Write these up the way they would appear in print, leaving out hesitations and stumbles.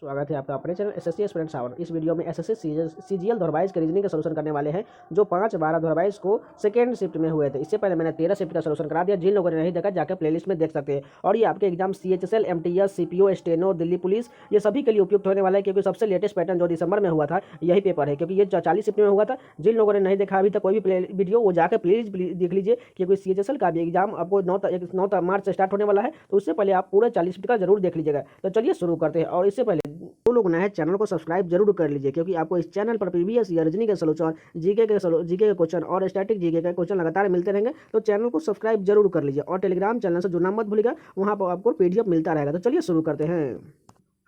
स्वागत है आपका अपने चैनल एसएससी एस्पिरेंट सावर। इस वीडियो में एसएससी सीजीएल धोरबाइज के रीजनिंग का सलूशन करने वाले हैं जो 5/12 धोरबाइज को सेकेंड शिफ्ट में हुए थे। इससे पहले मैंने 13 शिफ्ट का सलूशन करा दिया। जिन लोगों ने नहीं देखा जाकर प्लेलिस्ट में देख सकते हैं। और ये आपके exam CHSL, MTS, CPO, steno, Delhi police ये सभी के लिए उपयुक्त होने वाला है, क्योंकि सबसे लेटेस्ट पैटर्न जो दिसंबर में हुआ था यही पेपर है, क्योंकि ये 40 शिफ्ट में हुआ था। जिन लोगों ने नहीं देखा अभी तक कोई भी वीडियो, वो जाकर प्लीज देख लीजिए, क्योंकि सीएचएसएल का भी एग्जाम आपको 9 मार्च से स्टार्ट होने वाला है। तो उससे पहले आप पूरे 40 शिफ्ट का जरूर देख लीजिएगा। तो चलिए शुरू करते हैं। और इससे पहले जो लोग नए हैं चैनल को सब्सक्राइब जरूर कर लीजिए, क्योंकि आपको इस चैनल पर प्रीवियस ईयर रीजनिंग के सलूशन, जीके के क्वेश्चन और स्टैटिक जीके के क्वेश्चन लगातार मिलते रहेंगे। तो चैनल को सब्सक्राइब जरूर कर लीजिए और टेलीग्राम चैनल से जुड़ना मत भूलिएगा, वहां पर आपको पीडीएफ मिलता रहेगा। तो चलिए शुरू करते हैं।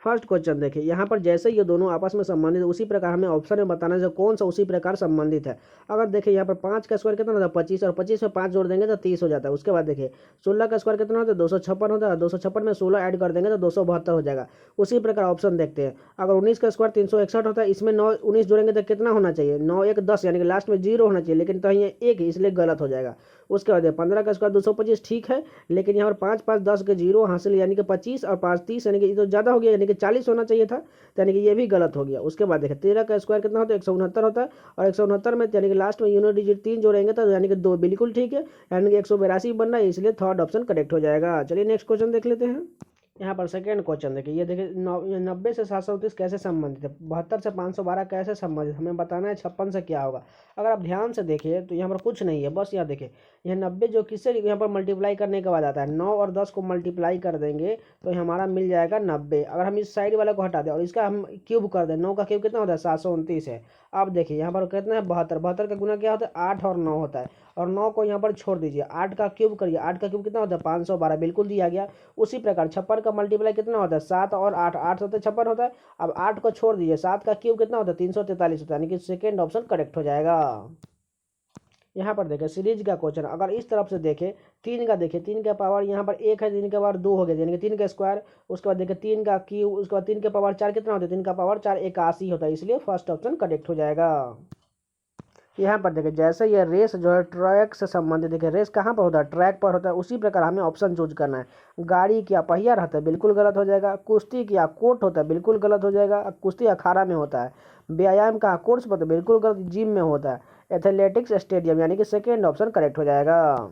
फर्स्ट क्वेश्चन देखिए, यहाँ पर जैसे ये दोनों आपस में संबंधित, उसी प्रकार हमें ऑप्शन में बताना है कौन सा उसी प्रकार संबंधित है। अगर देखिए यहाँ पर 5 का स्क्वायर कितना होता है 25, और 25 में 5 जोड़ देंगे तो 30 हो जाता है। उसके बाद देखिए 16 का स्क्वायर कितना होता है 256 होता है। 256 में 16 ऐड कर देंगे तो 272 हो जाएगा। उसी प्रकार ऑप्शन देखते हैं। अगर 19 का स्क्वायर 361 होता है, इसमें 9 19 जोड़ेंगे तो कितना होना चाहिए 9 1 10, यानी कि लास्ट में 0 होना चाहिए, लेकिन तो ये 1 इसलिए गलत हो जाएगा। उसके बाद 15 का स्क्वायर 225 ठीक है, लेकिन यहाँ पर 5 5 10 के 0 हासिल, यानी कि 25 और 5 30, यानी कि ये तो ज़्यादा हो गया, यानी कि 40 होना चाहिए था, तो यानी कि ये भी गलत हो गया। उसके बाद देखिए 13 का स्क्वायर कितना होता है 169 होता है, और 169 में यानी कि लास्ट में यूनिट डिजिट 3 जोड़ेंगे तो यानी कि 2 बिल्कुल ठीक है, यानी कि 182 बन रहा है, इसलिए थर्ड ऑप्शन करेक्ट हो जाएगा। चलिए नेक्स्ट क्वेश्चन देख लेते हैं। यहाँ पर सेकेंड क्वेश्चन देखिए, ये देखिए 90 से 729 कैसे संबंधित है, 72 से 512 कैसे संबंधित, हमें बताना है 56 से क्या होगा। अगर आप ध्यान से देखिए तो यहाँ पर कुछ नहीं है, बस यहाँ देखिए यह 90 जो किससे यहाँ पर मल्टीप्लाई करने के बाद आता है 9 और 10 को मल्टीप्लाई कर देंगे तो हमारा मिल जाएगा 90। अगर हम इस साइड वाले को हटा दें और इसका हम क्यूब कर दें, 9 का क्यूब कितना होता है 729 है। अब देखिए यहाँ पर कितना है 72, 72 का गुना क्या होता है 8 और 9 होता है, और 9 को यहाँ पर छोड़ दीजिए, 8 का क्यूब करिए, 8 का क्यूब कितना होता है 512 बिल्कुल दिया गया। उसी प्रकार 56 का मल्टीप्लाई कितना होता है 7 और 8, 8 होता है 56 होता है। अब 8 को छोड़ दीजिए, 7 का क्यूब कितना होता है 343 होता है, यानी कि सेकेंड ऑप्शन करेक्ट हो जाएगा। यहाँ पर देखें सीरीज का क्वेश्चन, अगर इस तरफ से देखें 3 का देखिए 3 का पावर यहाँ पर 1 है, 3 का पावर 2 हो गया, यानी कि 3 का स्क्वायर। उसके बाद देखिए 3 का क्यूब, उसके बाद 3 का पावर 4 कितना होता है 3 का पावर 4 81 होता है, इसलिए फर्स्ट ऑप्शन करेक्ट हो जाएगा। यहाँ पर देखिए जैसे ये रेस जो है ट्रैक से संबंधित, देखिए रेस कहाँ पर होता है ट्रैक पर होता है, उसी प्रकार हमें ऑप्शन चूज करना है। गाड़ी क्या पहिया रहता है बिल्कुल गलत हो जाएगा। कुश्ती क्या कोर्ट होता है बिल्कुल गलत हो जाएगा, कुश्ती अखाड़ा में होता है। व्यायाम का कोर्स पर बिल्कुल गलत, जिम में होता है। एथलेटिक्स स्टेडियम, यानी कि सेकेंड ऑप्शन करेक्ट हो जाएगा।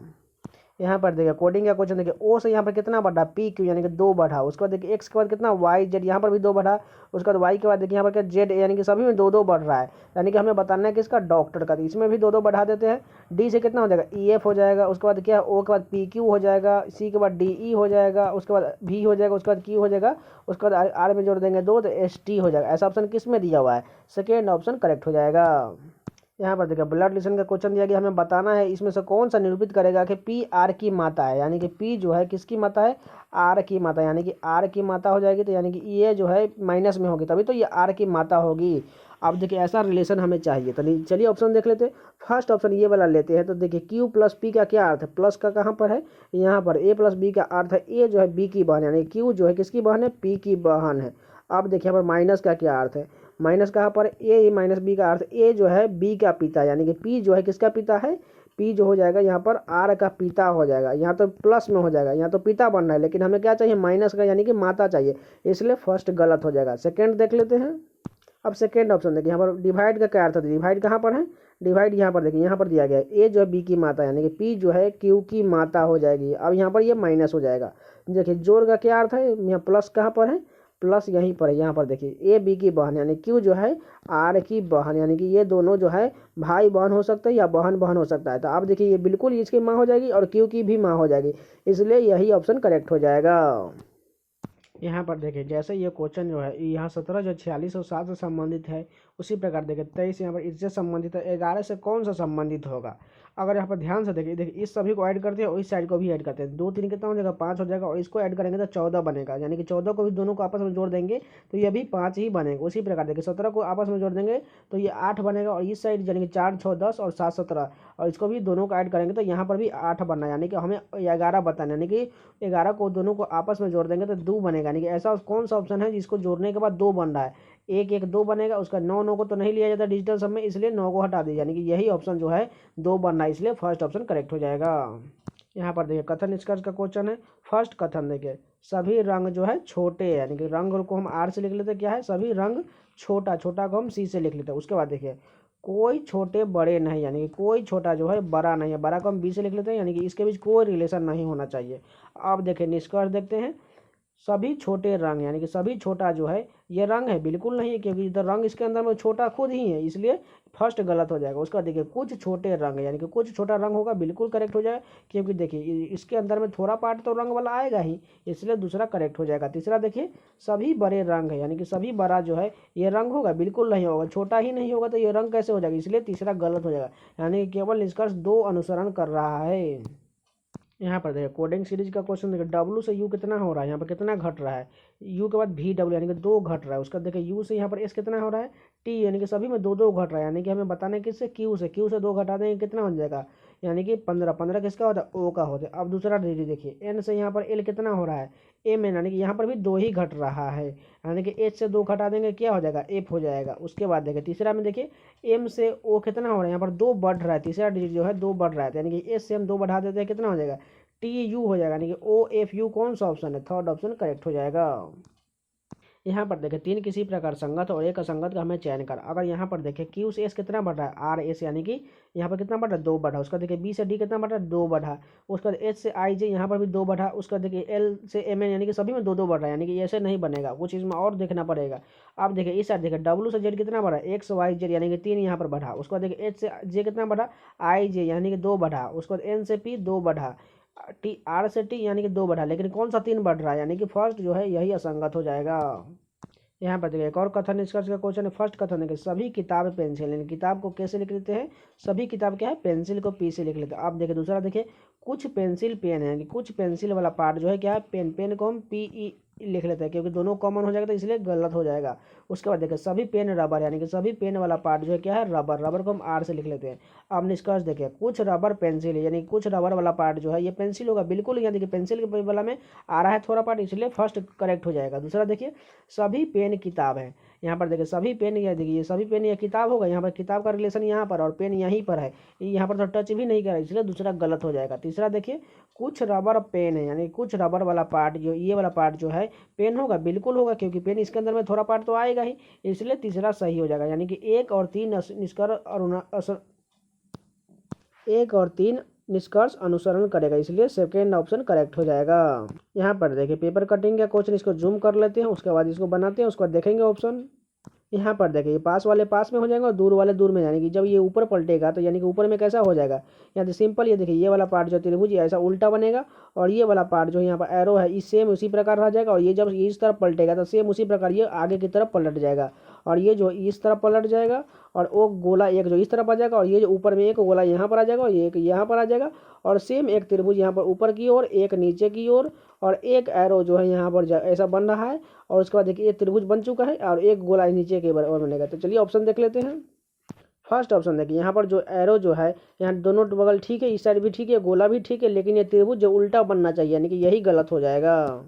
यहाँ पर देखिए कोडिंग का क्वेश्चन देखिए ओ से यहाँ पर कितना बढ़ा पी क्यू, यानी कि 2 बढ़ा। उसके बाद देखिए एक्स के बाद कितना वाई जेड, यहाँ पर भी 2 बढ़ा। उसके बाद वाई के बाद देखिए यहाँ पर क्या जेड, यानी कि सभी में 2 2 बढ़ रहा है, यानी कि हमें बताना है कि इसका डॉक्टर का, तो इसमें भी 2 2 बढ़ा देते हैं। डी से कितना हो जाएगा ई एफ हो जाएगा। उसके बाद क्या ओ के बाद पी क्यू हो जाएगा, सी के बाद डी ई हो जाएगा, उसके बाद भी हो जाएगा, उसके बाद क्यू हो जाएगा, उसके बाद आर में जोड़ देंगे 2 तो एस टी हो जाएगा। ऐसा ऑप्शन किस में दिया हुआ है सेकेंड ऑप्शन करेक्ट हो जाएगा। यहाँ पर देखिए ब्लड रिलेशन का क्वेश्चन दिया गया, हमें बताना है इसमें से कौन सा निरूपित करेगा कि पी आर की माता है, यानी कि पी जो है किसकी माता है आर की माता, यानी कि आर की माता हो जाएगी, तो यानी कि ये जो है माइनस में होगी तभी तो ये आर की माता होगी। अब देखिए ऐसा रिलेशन हमें चाहिए, तो चलिए ऑप्शन देख लेते हैं। फर्स्ट ऑप्शन ये वाला लेते हैं, तो देखिए क्यू प्लस पी का क्या अर्थ है, प्लस का कहाँ पर है यहाँ पर, ए प्लस बी का अर्थ है ए जो है बी की बहन, यानी क्यू जो है किसकी बहन है पी की बहन है। अब देखिए यहाँ पर माइनस का क्या अर्थ है, माइनस कहाँ पर ए माइनस बी का अर्थ ए जो है बी का पिता, यानी कि पी जो है किसका पिता है पी जो हो जाएगा यहाँ पर आर का पिता हो जाएगा। यहाँ तो प्लस में हो जाएगा, यहाँ तो पिता बन रहा है, लेकिन हमें क्या चाहिए माइनस का, यानी कि माता चाहिए, इसलिए फर्स्ट गलत हो जाएगा। सेकेंड देख लेते हैं। अब सेकेंड ऑप्शन देखिए यहाँ पर डिवाइड का क्या अर्थ है, डिवाइड कहाँ पर है डिवाइड यहाँ पर देखिए यहाँ पर दिया गया है ए जो है बी की माता, यानी कि पी जो है क्यू की माता हो जाएगी। अब यहाँ पर ये माइनस हो जाएगा। देखिए जोड़ का क्या अर्थ है, यहाँ प्लस कहाँ पर है प्लस यहीं पर है, यहाँ पर देखिए ए बी की बहन, यानी क्यू जो है आर की बहन, यानी कि ये दोनों जो है भाई बहन हो सकता है या बहन बहन हो सकता है। तो आप देखिए ये बिल्कुल इसकी माँ हो जाएगी और क्यू की भी माँ हो जाएगी, इसलिए यही ऑप्शन करेक्ट हो जाएगा। यहाँ पर देखिए जैसे ये क्वेश्चन जो है यहाँ 17 जो 46 और 7 से संबंधित है, उसी प्रकार देखिए 23 यहाँ पर इससे संबंधित है, 11 से कौन सा संबंधित होगा। अगर यहाँ पर ध्यान से देखिए इस सभी को ऐड करते हैं और इस साइड को भी ऐड करते हैं, 2 3 कितना हो जाएगा 5 हो जाएगा, और इसको ऐड करेंगे तो 14 बनेगा, यानी कि 14 को भी दोनों को आपस में जोड़ देंगे तो ये भी 5 ही बनेगा। उसी प्रकार देखिए 17 को आपस में जोड़ देंगे तो ये 8 बनेगा, और इस साइड यानी कि 4 6 10 और 7 17, और इसको भी दोनों को ऐड करेंगे तो यहाँ पर भी 8 बनना है, यानी कि हमें 11 बताना, यानी कि 11 को दोनों को आपस में जोड़ देंगे तो 2 बनेगा, यानी कि ऐसा कौन सा ऑप्शन है जिसको जोड़ने के बाद 2 बन रहा है, 1 1 2 बनेगा। उसका 9 9 को तो नहीं लिया जाता डिजिटल सब में, इसलिए 9 को हटा दीजिए, यानी कि यही ऑप्शन जो है 2 बनना है, इसलिए फर्स्ट ऑप्शन करेक्ट हो जाएगा। यहाँ पर देखिए कथन निष्कर्ष का क्वेश्चन है। फर्स्ट कथन देखिए, सभी रंग जो है छोटे है, यानी कि रंग को हम आर से लिख लेते हैं, क्या है सभी रंग छोटा, छोटा को हम सी से लिख लेते हैं। उसके बाद देखिए कोई छोटे बड़े नहीं, यानी कि कोई छोटा जो है बड़ा नहीं है, बड़ा को हम बी से लिख लेते हैं, यानी कि इसके बीच कोई रिलेशन नहीं होना चाहिए। अब देखिए निष्कर्ष देखते हैं, सभी छोटे रंग, यानी कि सभी छोटा जो है ये रंग है, बिल्कुल नहीं है, क्योंकि इधर रंग इसके अंदर में छोटा खुद ही है, इसलिए फर्स्ट गलत हो जाएगा। उसका देखिए कुछ छोटे रंग है, यानी कि कुछ छोटा रंग होगा, बिल्कुल करेक्ट हो जाएगा, क्योंकि देखिए इसके अंदर में थोड़ा पार्ट तो रंग वाला आएगा ही, इसलिए दूसरा करेक्ट हो जाएगा। तीसरा देखिए सभी बड़े रंग है, यानी कि सभी बड़ा जो है ये रंग होगा, बिल्कुल नहीं होगा, छोटा ही नहीं होगा तो ये रंग कैसे हो जाएगा, इसलिए तीसरा गलत हो जाएगा। यानी कि केवल निष्कर्ष दो अनुसरण कर रहा है। यहाँ पर देखिए कोडिंग सीरीज का क्वेश्चन देखिए, डब्लू से यू कितना हो रहा है, यहाँ पर कितना घट रहा है, यू के बाद वी डब्ल्यू यानी कि दो घट रहा है। उसका देखिए यू से यहाँ पर एस कितना हो रहा है, टी, यानी कि सभी में दो दो घट रहा है, यानी कि हमें बताना है किससे, क्यू से, क्यू से दो घटा देंगे कितना हो जाएगा, यानी कि 15, 15 किसका होता है, ओ का होता है। अब दूसरा देखिए एन से यहाँ पर एल कितना हो रहा है, एम एन, यानी कि यहाँ पर भी दो ही घट रहा है, यानी कि एच से दो घटा देंगे क्या हो जाएगा, एफ हो जाएगा। उसके बाद देखिए तीसरा में देखिए एम से ओ कितना हो रहा है, यहाँ पर दो बढ़ रहा है, तीसरा डिजिट जो है दो बढ़ रहा है, यानी कि एस से हम दो बढ़ा देते हैं कितना हो जाएगा, टी यू हो जाएगा, यानी कि ओ एफ यू कौन सा ऑप्शन है, थर्ड ऑप्शन करेक्ट हो जाएगा। यहाँ पर देखें तीन किसी प्रकार संगत और एक असंगत का हमें चयन कर। अगर यहाँ पर देखें क्यू से एस कितना बढ़ रहा है, आर एस, यानी कि यहाँ पर कितना बढ़ रहा है, दो बढ़ा। उसका देखिए बी से डी कितना बढ़ रहा है, दो बढ़ा। उसका एच से आई जे यहाँ पर भी दो बढ़ा। उसका देखिए एल से एम एन, यानी कि सभी में दो दो बढ़ रहा है, यानी कि ऐसे नहीं बनेगा, कुछ इसमें और देखना पड़ेगा। अब देखिए इस साइड देखिए डब्ल्यू से जेड कितना बढ़ा, एक्स वाई जेड, यानी कि तीन यहाँ पर बढ़ा। उसके बाद देखिए एच से जे कितना बढ़ा, आई जे, यानी कि दो बढ़ा। उसके बाद एन से पी दो बढ़ा, टी आर से टी, यानी कि दो बढ़ा, लेकिन कौन सा तीन बढ़ रहा है, यानी कि फर्स्ट जो है यही असंगत हो जाएगा। यहाँ पर देखिए एक और कथन निष्कर्ष का क्वेश्चन है। फर्स्ट कथन है कि सभी किताब पेंसिल, यानी किताब को कैसे लिख लेते हैं, सभी किताब क्या है, पेंसिल को पी से लिख लेते हैं। अब देखिए दूसरा देखिए कुछ पेंसिल पेन है, कि कुछ पेंसिल वाला पार्ट जो है क्या है, पेन, पेन को हम पी ई लिख लेते हैं, क्योंकि दोनों कॉमन हो जाएगा तो इसलिए गलत हो जाएगा। उसके बाद देखिए सभी पेन रबर, यानी कि सभी पेन वाला पार्ट जो है क्या है, रबर, रबर को हम आर से लिख लेते हैं। अब निष्कर्ष देखिए कुछ रबर पेंसिल है, यानी कुछ रबर वाला पार्ट जो है ये पेंसिल होगा, बिल्कुल, यहाँ देखिए पेंसिल के वाला में आ रहा है थोड़ा पार्ट, इसलिए फर्स्ट करेक्ट हो जाएगा। दूसरा देखिए सभी पेन किताब है, यहाँ पर देखिए सभी पेन, या देखिए सभी पेन या किताब होगा, यहाँ पर किताब का रिलेशन यहाँ पर और पेन यहीं पर है, यहाँ पर तो टच भी नहीं करा, इसलिए दूसरा गलत हो जाएगा। तीसरा देखिए कुछ रबर पेन है, यानी कुछ रबर वाला पार्ट जो ये वाला पार्ट जो है पेन होगा, बिल्कुल होगा, क्योंकि पेन इसके अंदर में थोड़ा पार्ट तो आएगा ही, इसलिए तीसरा सही हो जाएगा। यानी कि एक और तीन निष्कर्ष अनुसरण करेगा, इसलिए सेकेंड ऑप्शन करेक्ट हो जाएगा। यहाँ पर देखिए पेपर कटिंग का क्वेश्चन, इसको जूम कर लेते हैं, उसके बाद इसको बनाते हैं, उसके बाद देखेंगे ऑप्शन। यहाँ पर देखिए ये पास वाले पास में हो जाएगा और दूर वाले दूर में, यानी कि जब ये ऊपर पलटेगा तो यानी कि ऊपर में कैसा हो जाएगा, यहाँ तो सिंपल, ये देखिए ये वाला पार्ट जो त्रिभुज ये ऐसा उल्टा बनेगा, और ये वाला पार्ट जो यहाँ पर एरो है इस सेम उसी प्रकार रह जाएगा, और ये जब इस तरफ पलटेगा तो सेम उसी प्रकार ये आगे की तरफ पलट जाएगा, और ये जो इस तरफ पलट जाएगा, और वो गोला एक जो इस तरफ आ जाएगा, और ये जो ऊपर में एक गोला यहाँ पर आ जाएगा और ये एक यहाँ पर आ जाएगा, और सेम एक त्रिभुज यहाँ पर ऊपर की ओर, एक नीचे की ओर, और एक एरो जो है यहाँ पर ऐसा बन रहा है, और उसके बाद देखिए ये त्रिभुज बन चुका है और एक गोला नीचे के और बनेगा। तो चलिए ऑप्शन देख लेते हैं। फर्स्ट ऑप्शन देखिए यहाँ पर जो एरो जो है यहाँ दोनों बगल ठीक है, इस साइड भी ठीक है, गोला भी ठीक है, लेकिन ये त्रिभुज जो उल्टा बनना चाहिए, यानी कि यही गलत हो जाएगा।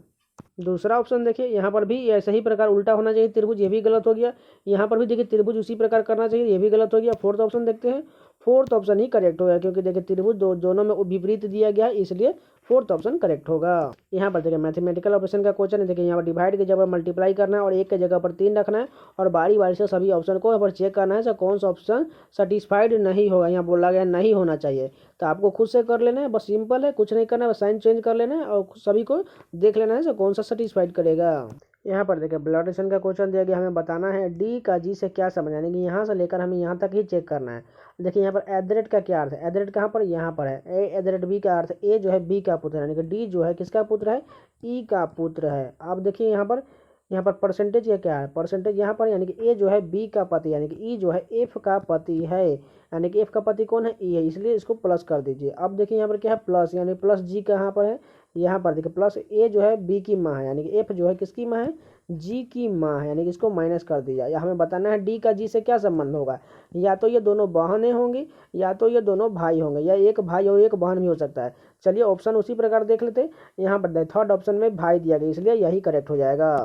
दूसरा ऑप्शन देखिए यहाँ पर भी ऐसे ही प्रकार उल्टा होना चाहिए त्रिभुज, ये भी गलत हो गया। यहाँ पर भी देखिए त्रिभुज उसी प्रकार करना चाहिए, ये भी गलत हो गया। फोर्थ ऑप्शन देखते हैं, फोर्थ ऑप्शन ही करेक्ट होगा, क्योंकि देखिए त्रिभुज दोनों में विपरीत दिया गया है, इसलिए फोर्थ ऑप्शन करेक्ट होगा। यहाँ पर देखिए मैथमेटिकल ऑपरेशन का क्वेश्चन है। देखिए यहाँ पर डिवाइड की जगह मल्टीप्लाई करना है और एक की जगह पर 3 रखना है, और बारी बारी से सभी ऑप्शन को यहाँ पर चेक करना है, कौन सा ऑप्शन सेटिस्फाइड नहीं होगा, यहाँ बोला गया नहीं होना चाहिए। तो आपको खुद से कर लेना है, बस सिंपल है, कुछ नहीं करना है, बस साइन चेंज कर लेना है और सभी को देख लेना है कौन सा सेटिस्फाइड करेगा। यहाँ पर देखिए ब्लड रिलेशन का क्वेश्चन दिया गया, हमें बताना है डी का जी से क्या समझ, यानी कि यहाँ से लेकर हमें यहाँ तक ही चेक करना है। देखिए यहाँ पर एट का क्या अर्थ है, एट कहाँ पर, यहाँ पर है। एट बी का अर्थ, ए जो है बी का पुत्र है, यानी कि डी जो है किसका पुत्र है, ई का पुत्र है। अब देखिए यहाँ पर परसेंटेज का क्या है, परसेंटेज यहाँ पर, यानी कि ए जो है बी का पति, यानी कि ई जो है एफ का पति है, यानी कि एफ का पति कौन है, ई है, इसलिए इसको प्लस कर दीजिए। अब देखिए यहाँ पर क्या है प्लस, यानी प्लस जी कहाँ पर है, यहाँ पर देखिए प्लस ए जो है बी की माँ है, यानी कि एफ जो है किसकी माँ है, जी की माँ है, यानी कि इसको माइनस कर दिया। या हमें बताना है डी का जी से क्या संबंध होगा, या तो ये दोनों बहनें होंगी, या तो ये दोनों भाई होंगे, या एक भाई और एक बहन भी हो सकता है। चलिए ऑप्शन उसी प्रकार देख लेते हैं। यहाँ पर थर्ड ऑप्शन में भाई दिया गया, इसलिए यही करेक्ट हो जाएगा।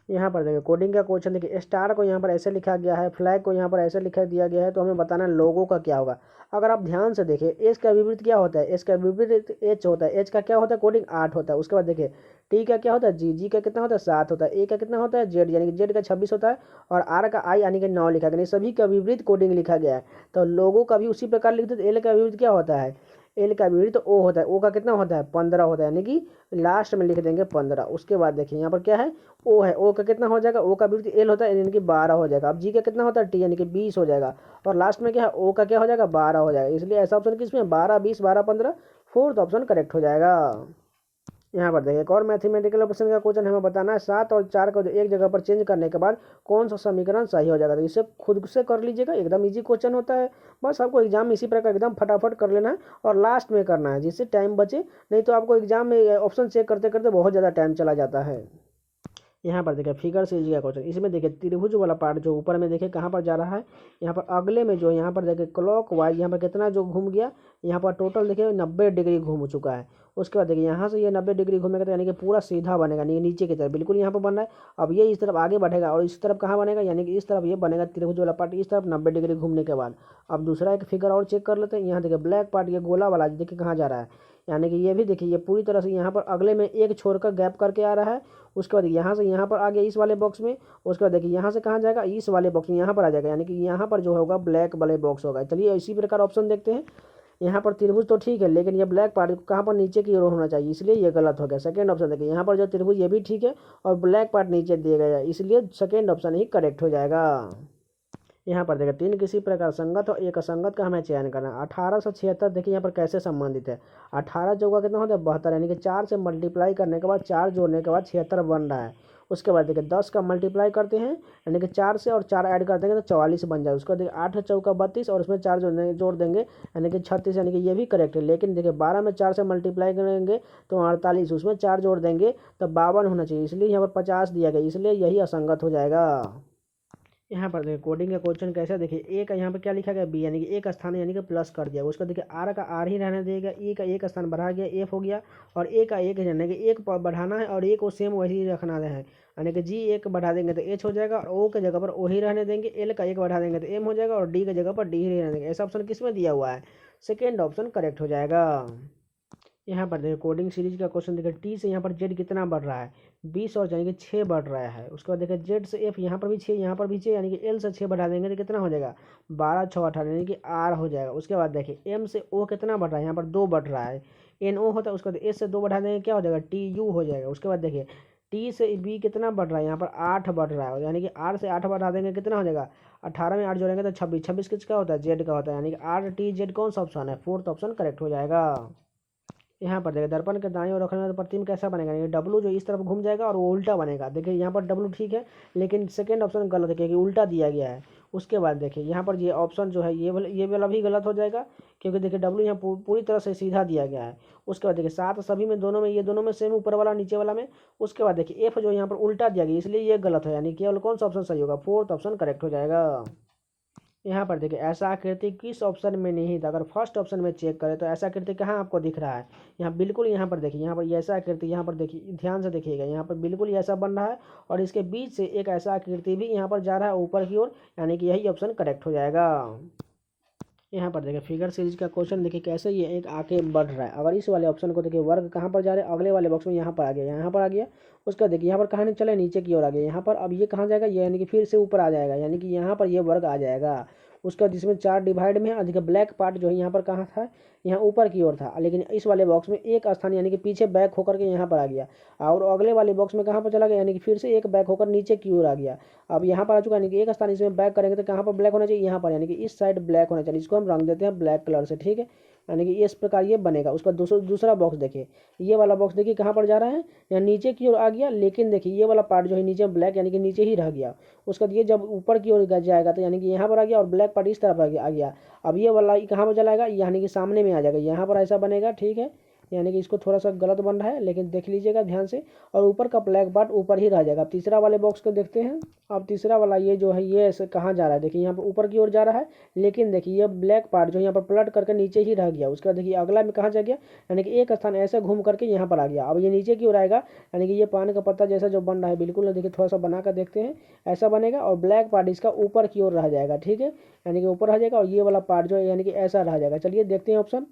यहाँ पर देखिए कोडिंग का क्वेश्चन देखिए, स्टार को यहाँ पर ऐसे लिखा गया है, फ्लैग को यहाँ पर ऐसे लिखा दिया गया है, तो हमें बताना है लोगों का क्या होगा। अगर आप ध्यान से देखिए एच का विपरीत क्या होता है, एच का विपरीत एच होता है, एच का क्या होता है कोडिंग 8 होता है। उसके बाद देखिए टी का क्या होता है जी, जी का कितना होता है 7 होता है, ए का कितना होता है जेड यानी कि जेड का 26 होता है, और आर का आई यानी कि 9 लिखा गया, सभी का विपरीत कोडिंग लिखा गया है। तो लोगों का भी उसी प्रकार लिख देते। एल का विपरीत क्या होता है, एल का विपरीत तो ओ होता है, ओ का कितना होता है 15 होता है, यानी कि लास्ट में लिख देंगे 15। उसके बाद देखिए यहाँ पर क्या है ओ है, ओ का कितना हो जाएगा, ओ का विपरीत एल होता है यानी कि 12 हो जाएगा। अब जी का कितना होता है टी यानी कि 20 हो जाएगा, और लास्ट में क्या है ओ का क्या हो जाएगा 12 हो जाएगा। इसलिए ऐसा ऑप्शन किसमें 12 20 12 15 फोर्थ ऑप्शन करेक्ट हो जाएगा। यहाँ पर देखिए एक और मैथमेटिकल ऑप्शन का क्वेश्चन हमें बताना है 7 और 4 को एक जगह पर चेंज करने के बाद कौन सा समीकरण सही हो जाएगा। तो इसे खुद से कर लीजिएगा, एकदम इजी क्वेश्चन होता है। बस आपको एग्जाम में इसी प्रकार एकदम फटाफट कर लेना है और लास्ट में करना है, जिससे टाइम बचे, नहीं तो आपको एग्जाम में ऑप्शन चेक करते करते बहुत ज़्यादा टाइम चला जाता है। यहाँ पर देखिए फिगर सीरीज का क्वेश्चन, इसमें देखिए त्रिभुज वाला पार्ट जो ऊपर में देखिए कहाँ पर जा रहा है, यहाँ पर अगले में जो यहाँ पर देखिए क्लॉक वाइज यहाँ पर कितना जो घूम गया, यहाँ पर टोटल देखिए 90 डिग्री घूम चुका है। उसके बाद देखिए यहाँ से ये 90 डिग्री घूमेगा तो यानी कि पूरा सीधा बनेगा, नहीं नीचे की तरफ बिल्कुल यहाँ पर बन रहा है। अब ये इस तरफ आगे बढ़ेगा और इस तरफ कहाँ बनेगा, यानी कि इस तरफ ये बनेगा त्रिभुज वाला पार्ट, इस तरफ 90 डिग्री घूमने के बाद। अब दूसरा एक फिगर और चेक कर लेते हैं। यहाँ देखिए ब्लैक पार्ट ये गोला वाला देखिए कहाँ जा रहा है, यानी कि ये भी देखिए ये पूरी तरह से यहाँ पर अगले में एक छोड़कर गैप करके आ रहा है। उसके बाद यहाँ से यहाँ पर आ गया इस वाले बॉक्स में। उसके बाद देखिए यहाँ से कहाँ जाएगा, इस वाले बॉक्स में यहाँ पर आ जाएगा, यानी कि यहाँ पर जो होगा ब्लैक वाले बॉक्स होगा। चलिए इसी प्रकार ऑप्शन देखते हैं। यहाँ पर त्रिभुज तो ठीक है, लेकिन ये ब्लैक पार्ट कहाँ पर नीचे की ओर होना चाहिए, इसलिए ये गलत हो गया। सेकंड ऑप्शन देखिए यहाँ पर जो त्रिभुज ये भी ठीक है और ब्लैक पार्ट नीचे दिया गया है, इसलिए सेकंड ऑप्शन ही करेक्ट हो जाएगा। यहाँ पर देखिए 3 किसी प्रकार संगत और एक असंगत का हमें चयन करना है। 1876 देखिए यहाँ पर कैसे संबंधित है। 18 चौका कितना होता है 72, यानी कि 4 से मल्टीप्लाई करने के बाद 4 जोड़ने के बाद 76 बन रहा है। उसके बाद देखिए 10 का मल्टीप्लाई करते हैं, यानी कि 4 से और 4 ऐड कर देंगे तो 44 बन जाए। उसके बाद देखिए 8 चौका 32 और उसमें 4 जोड़ देंगे यानी कि 36, यानी कि ये भी करेक्ट है। लेकिन देखिए 12 में 4 से मल्टीप्लाई करेंगे तो 48, उसमें 4 जोड़ देंगे तो 52 होना चाहिए, इसलिए यहाँ पर 50 दिया गया, इसलिए यही असंगत हो जाएगा। यहाँ पर देखिए कोडिंग का क्वेश्चन कैसा देखिए, ए का यहाँ पर क्या लिखा गया बी, यानी कि एक स्थान यानी कि प्लस कर दिया। उसका देखिए आर का आर ही रहने देगा, ई का एक स्थान बढ़ा गया एफ हो गया, और ए का एक यानी कि एक बढ़ाना है और ए को सेम वही रखना है, यानी कि जी एक बढ़ा देंगे तो एच हो जाएगा, और ओ के जगह पर ओ ही रहने देंगे, एल का एक बढ़ा देंगे तो एम हो जाएगा, और डी के जगह पर डी ही रहने देंगे। ऐसा ऑप्शन किस में दिया हुआ है, सेकेंड ऑप्शन करेक्ट हो जाएगा। यहाँ पर देखिए कोडिंग सीरीज का क्वेश्चन देखिए टी से यहाँ पर जेड कितना बढ़ रहा है 20 और यानी कि 6 बढ़ रहा है। उसके बाद देखिए जेड से एफ यहाँ पर भी 6 यहाँ पर भी 6, यानी कि एल से 6 बढ़ा देंगे तो कितना हो जाएगा 12 6 18, यानी कि आर हो जाएगा। उसके बाद देखिए एम से ओ कितना बढ़ रहा है, यहाँ पर 2 बढ़ रहा है, एन ओ होता है। उसके बाद एस से 2 बढ़ा देंगे क्या हो जाएगा टी यू हो जाएगा। उसके बाद देखिए टी से बी कितना बढ़ रहा है, यहाँ पर 8 बढ़ रहा है, यानी कि आर से 8 बढ़ा देंगे कितना हो जाएगा 18 में 8 जोड़ेंगे तो 26, 26 किसका होता है जेड का होता है, यानी कि आर टी जेड कौन सा ऑप्शन है, फोर्थ ऑप्शन करेक्ट हो जाएगा। यहाँ पर देखिए दर्पण के दाईं ओर रखने में प्रतिबिंब कैसा बनेगा, ये डब्लू जो इस तरफ घूम जाएगा और वो उल्टा बनेगा। देखिए यहाँ पर डब्लू ठीक है, लेकिन सेकंड ऑप्शन गलत है क्योंकि उल्टा दिया गया है। उसके बाद देखिए यहाँ पर ये ऑप्शन जो है ये वाला भी गलत हो जाएगा, क्योंकि देखिए डब्लू यहाँ पूरी तरह से सीधा दिया गया है। उसके बाद देखिए 7 सभी में दोनों में ये दोनों में सेम ऊपर वाला नीचे वाला में। उसके बाद देखिए एफ जो यहाँ पर उल्टा दिया गया इसलिए ये गलत है, यानी केवल कौन सा ऑप्शन सही होगा, फोर्थ ऑप्शन करेक्ट हो जाएगा। यहाँ पर देखिए ऐसा आकृति किस ऑप्शन में नहीं था, अगर फर्स्ट ऑप्शन में चेक करें तो ऐसा आकृति कहाँ आपको दिख रहा है, यहाँ बिल्कुल यहाँ पर देखिए, यहाँ पर ये ऐसा आकृति यहाँ पर देखिए ध्यान से देखिएगा, यहाँ पर बिल्कुल ऐसा बन रहा है और इसके बीच से एक ऐसा आकृति भी यहाँ पर जा रहा है ऊपर की ओर, यानी कि यही ऑप्शन करेक्ट हो जाएगा। यहाँ पर देखिए फिगर सीरीज का क्वेश्चन देखिए कैसे ये एक आगे बढ़ रहा है। अगर इस वाले ऑप्शन को देखिए वर्ग कहाँ पर जा रहे हैं, अगले वाले बॉक्स में यहाँ पर आ गया, यहाँ पर आ गया। उसका देखिए यहाँ पर कहाँ नहीं चले नीचे की ओर आ गया, यहाँ पर अब ये कहाँ जाएगा, ये यानी कि फिर से ऊपर आ जाएगा, यानी कि यहाँ पर ये वर्ग आ जाएगा। उसका जिसमें 4 डिवाइड में है, अधिक ब्लैक पार्ट जो है यहाँ पर कहाँ था, यहाँ ऊपर की ओर था, लेकिन इस वाले बॉक्स में एक स्थान यानी कि पीछे बैक होकर के यहाँ पर आ गया, और अगले वाले बॉक्स में कहाँ पर चला गया, यानी कि फिर से एक बैक होकर नीचे की ओर आ गया। अब यहाँ पर आ चुका, यानी कि एक स्थान इसमें बैक करेंगे तो कहाँ पर ब्लैक होना चाहिए, यहाँ पर, यानी कि इस साइड ब्लैक होना चाहिए। इसको हम रंग देते हैं ब्लैक कलर से, ठीक है, यानी कि इस प्रकार ये बनेगा। उसका दूसरा बॉक्स देखिए, ये वाला बॉक्स देखिए कहाँ पर जा रहा है, यहाँ नीचे की ओर आ गया, लेकिन देखिए ये वाला पार्ट जो है नीचे ब्लैक यानी कि नीचे ही रह गया। उसका ये जब ऊपर की ओर जाएगा तो यानी कि यहाँ पर आ गया और ब्लैक पार्ट इस तरफ आ गया। अब ये वाला कहाँ पर चलाएगा, यानी कि सामने में आ जाएगा, यहाँ पर ऐसा बनेगा, ठीक है, यानी कि इसको थोड़ा सा गलत बन रहा है, लेकिन देख लीजिएगा ध्यान से। और ऊपर का ब्लैक पार्ट ऊपर ही रह जाएगा। अब तीसरा वाले बॉक्स को देखते हैं। अब तीसरा वाला ये जो है ये ऐसे कहाँ जा रहा है, देखिए यहाँ पर ऊपर की ओर जा रहा है, लेकिन देखिए ये ब्लैक पार्ट जो यहाँ पर पलट करके नीचे ही रह गया। उसके बाद देखिए अगला में कहाँ जा गया, यानी कि एक स्थान ऐसे घूम करके यहाँ पर आ गया। अब ये नीचे की ओर आएगा, यानी कि ये पान का पत्ता जैसा जो बन रहा है बिल्कुल ना, देखिए थोड़ा सा बना कर देखते हैं, ऐसा बनेगा और ब्लैक पार्ट इसका ऊपर की ओर रह जाएगा। ठीक है, यानी कि ऊपर रह जाएगा और ये वाला पार्ट जो है यानी कि ऐसा रह जाएगा। चलिए देखते हैं ऑप्शन।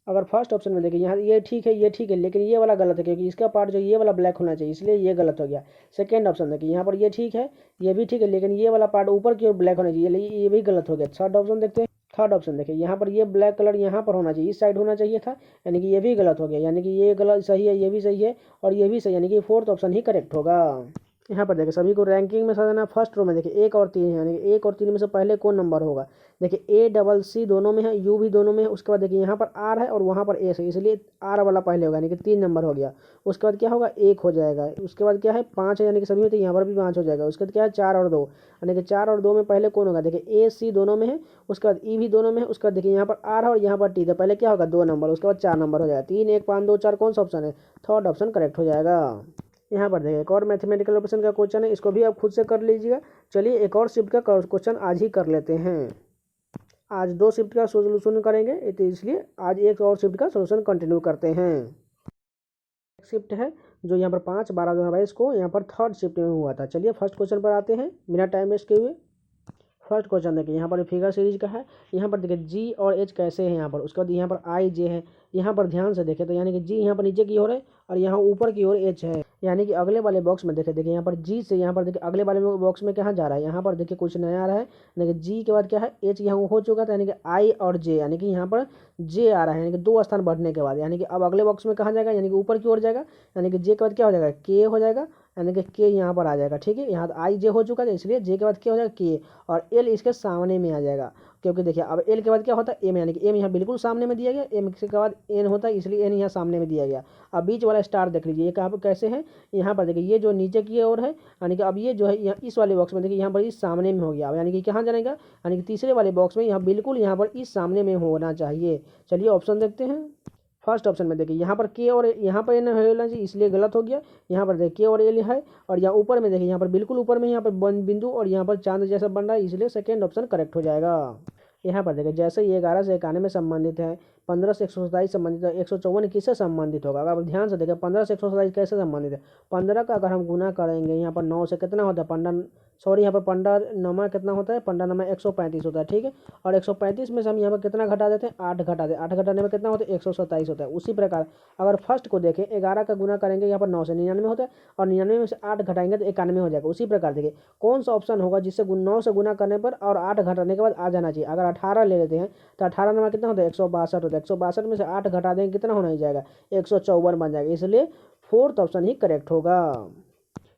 अगर फर्स्ट ऑप्शन में देखिए यहाँ ये ठीक है, ये ठीक है, लेकिन ये वाला गलत है, क्योंकि इसका पार्ट जो ये वाला ब्लैक होना चाहिए, इसलिए ये गलत हो गया। सेकंड ऑप्शन देखिए यहाँ पर ये ठीक है, ये भी ठीक है, लेकिन ये वाला पार्ट ऊपर की ओर ब्लैक होना चाहिए, ये भी गलत हो गया। थर्ड ऑप्शन देखते हैं। थर्ड ऑप्शन देखिए यहाँ पर ये ब्लैक कलर यहाँ पर होना चाहिए, इस साइड होना चाहिए था, यानी कि ये भी गलत हो गया। यानी कि ये गलत सही है, ये भी सही है और ये भी सही, यानी कि फोर्थ ऑप्शन ही करेक्ट होगा। यहाँ पर देखिए सभी को रैंकिंग में सजाना। फर्स्ट रो में देखिए 1 और 3 है, यानी कि 1 और 3 में से पहले कौन नंबर होगा। देखिए A, C दोनों में है, U भी दोनों में है। उसके बाद देखिए यहाँ पर R है और वहाँ पर S है, इसलिए R वाला पहले होगा, यानी कि 3 नंबर हो गया। उसके बाद क्या होगा, 1 हो जाएगा। उसके बाद क्या है 5 है, यानी कि सभी में, तो यहाँ पर भी 5 हो जाएगा। उसके बाद क्या है 4 और 2, यानी कि 4 और 2 में पहले कौन होगा। देखिए A, C दोनों में है, उसके बाद E भी दोनों में है। उसके बाद देखिए यहाँ पर R है और यहाँ पर T, तो पहले क्या होगा 2 नंबर, उसके बाद 4 नंबर हो जाएगा। 3, 1, 5, 2, 4 कौन सा ऑप्शन है, थर्ड ऑप्शन करेक्ट हो जाएगा। यहाँ पर देखिए एक और मैथमेटिकल ऑपरेशन का क्वेश्चन है, इसको भी आप खुद से कर लीजिएगा। चलिए एक और शिफ्ट का क्वेश्चन आज ही कर लेते हैं। आज 2 शिफ्ट का सोल्यूशन करेंगे, तो इसलिए आज एक और शिफ्ट का सोल्यूशन कंटिन्यू करते हैं। शिफ्ट है जो यहाँ पर 5/12/2022 को यहाँ पर थर्ड शिफ्ट में हुआ था। चलिए फर्स्ट क्वेश्चन पर आते हैं बिना टाइम वेस्ट किए हुए। फर्स्ट क्वेश्चन देखिए यहाँ पर फिगर सीरीज का है। यहाँ पर देखिए जी और एच कैसे हैं यहाँ पर। उसके बाद यहाँ पर आई जे है। यहाँ पर ध्यान से देखें तो यानी कि जी यहाँ पर नीचे की ओर है और यहाँ ऊपर की ओर एच है। यानी कि अगले वाले बॉक्स में देखिए यहाँ पर जी से यहाँ पर देखिए अगले वाले बॉक्स में कहाँ जा रहा है, यहाँ पर देखिए कुछ नया आ रहा है। यानी कि जी के बाद क्या है एच यहाँ हो चुका था, यानी कि आई और जे, यानी कि यहाँ पर जे आ रहा है, यानी कि 2 स्थान बढ़ने के बाद, यानी कि अब अगले बॉक्स में कहाँ जाएगा, यानी कि ऊपर की ओर जाएगा। यानी कि जे के बाद क्या हो जाएगा के हो जाएगा, यानी कि के यहाँ पर आ जाएगा। ठीक है, यहाँ आई जे हो चुका है, इसलिए जे के बाद क्या हो जाएगा के, और एल इसके सामने में आ जाएगा। क्योंकि देखिए अब एल के बाद क्या होता है एम, यानी कि एम यहाँ बिल्कुल सामने में दिया गया, एम के बाद एन होता है, इसलिए एन यहाँ सामने में दिया गया। अब बीच वाला स्टार देख लीजिए ये कहाँ पर कैसे है। यहाँ पर देखिए ये जो नीचे की ओर है, यानी कि अब ये जो है यहाँ इस वाले बॉक्स में देखिए यहाँ पर इस सामने में हो गया। अब यानी कि कहाँ जाएगा, यानी कि तीसरे वाले बॉक्स में यहाँ बिल्कुल यहाँ पर इस सामने में होना चाहिए। चलिए ऑप्शन देखते हैं। फर्स्ट ऑप्शन में देखिए यहाँ पर के और यहाँ पर एन होना चाहिए, इसलिए गलत हो गया। यहाँ पर देखिए के और एल है, और यहाँ ऊपर में देखिए यहाँ पर बिल्कुल ऊपर में यहाँ पर बिंदु और यहाँ पर चांद जैसा बन रहा है, इसलिए सेकेंड ऑप्शन करेक्ट हो जाएगा। यहाँ पर देखिए जैसे ये 11 से 91 में संबंधित है, 15 से 127 संबंधित है, 154 किससे संबंधित होगा। अगर ध्यान से देखें 15 से 127 कैसे संबंधित है। 15 का अगर हम गुना करेंगे यहाँ पर 9 से कितना होता है 15, सॉरी यहाँ पर 15 नमा कितना होता है, 15 नमा 135 होता है। ठीक है, और 135 में से हम यहाँ पर कितना घटा देते हैं 8 घटा दें, 8 घटाने में कितना होता है 127 होता है। उसी प्रकार अगर फर्स्ट को देखें 11 का गुना करेंगे यहाँ पर 9 से 99 होता है, और 99 में से 8 घटाएंगे तो 91 हो जाएगा। उसी प्रकार देखिए कौन सा ऑप्शन होगा जिससे 9 से गुना करने पर और 8 घटाने के बाद आ जाना चाहिए। अगर 18 ले लेते हैं तो 18 नमा कितना होता है 162 होता है, 162 में से 8 घटा देंगे कितना होना ही जाएगा 154 बन जाएगा, इसलिए फोर्थ ऑप्शन ही करेक्ट होगा।